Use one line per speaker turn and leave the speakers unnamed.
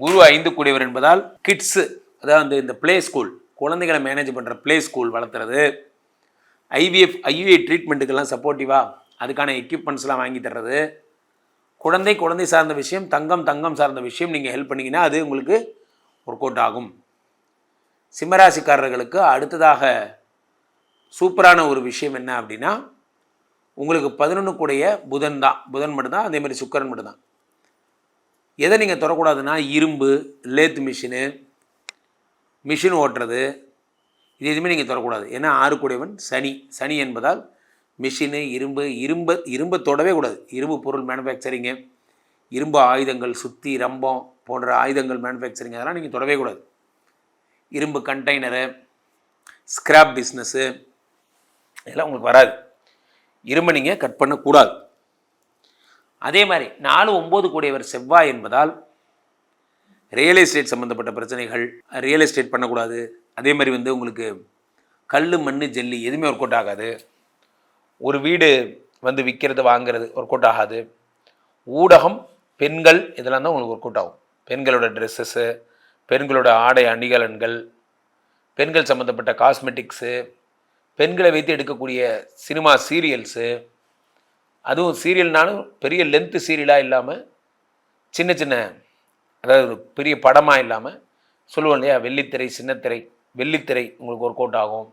குரு 5 கூடியவர் என்பதால் கிட்ஸு, அதாவது இந்த ப்ளே ஸ்கூல், குழந்தைகளை மேனேஜ் பண்ணுற ப்ளே ஸ்கூல் வளர்த்துறது, ஐவிஐ ட்ரீட்மெண்ட்டுக்கெல்லாம் சப்போர்ட்டிவாக அதுக்கான எக்யூப்மெண்ட்ஸ்லாம் வாங்கி தர்றது, குழந்தை சார்ந்த விஷயம், தங்கம் சார்ந்த விஷயம் நீங்கள் ஹெல்ப் பண்ணிங்கன்னா அது உங்களுக்கு ஒர்க் அவுட் ஆகும். சிம்மராசிக்காரர்களுக்கு அடுத்ததாக சூப்பரான ஒரு விஷயம் என்ன அப்படின்னா, உங்களுக்கு 11 கூடிய புதன் தான். புதன் மட்டும்தான், அதேமாதிரி சுக்கரன் மட்டும்தான். எதை நீங்கள் தொடக்கூடாதுன்னா, இரும்பு, லேத் மிஷின் ஓட்டுறது, இது எதுவுமே நீங்கள் தொடக்கூடாது. ஏன்னா 6 கூடியவன் சனி என்பதால் மிஷினு, இரும்பை தொடவே கூடாது. இரும்பு பொருள் மேனுஃபேக்சரிங்கு, இரும்பு ஆயுதங்கள், சுத்தி, ரம்பம் போன்ற ஆயுதங்கள் மேனுஃபேக்சரிங் அதெல்லாம் நீங்கள் தொடவே கூடாது. இரும்பு கண்டெய்னரு, ஸ்கிராப் பிஸ்னஸ்ஸு இதெல்லாம் உங்களுக்கு வராது. இரும்பை நீங்கள் கட் பண்ணக்கூடாது. அதே மாதிரி 4-9 கூடியவர் செவ்வாய் என்பதால் ரியல் எஸ்டேட் சம்மந்தப்பட்ட பிரச்சனைகள், ரியல் எஸ்டேட் பண்ணக்கூடாது. அதே மாதிரி உங்களுக்கு கல், மண், ஜல்லி எதுவுமே ஒர்க் அவுட் ஆகாது. ஒரு வீடு விற்கிறது, வாங்கிறது ஒர்க் அவுட் ஆகாது. ஊடகம், பெண்கள் இதெல்லாம் தான் உங்களுக்கு ஒர்க் அவுட் ஆகும். பெண்களோட ட்ரெஸ்ஸஸ்ஸு, பெண்களோட ஆடை அணிகலன்கள், பெண்கள் சம்மந்தப்பட்ட காஸ்மெட்டிக்ஸு, பெண்களை வைத்து எடுக்கக்கூடிய சினிமா சீரியல்ஸு, அதுவும் சீரியல்னாலும் பெரிய லென்த்து சீரியலாக இல்லாமல் சின்ன சின்ன, அதாவது பெரிய படமாக இல்லாமல் சொல்லுவோம் இல்லையா, வெள்ளித்திரை, சின்னத்திரை, வெள்ளித்திரை உங்களுக்கு ஒர்க் அவுட் ஆகும்.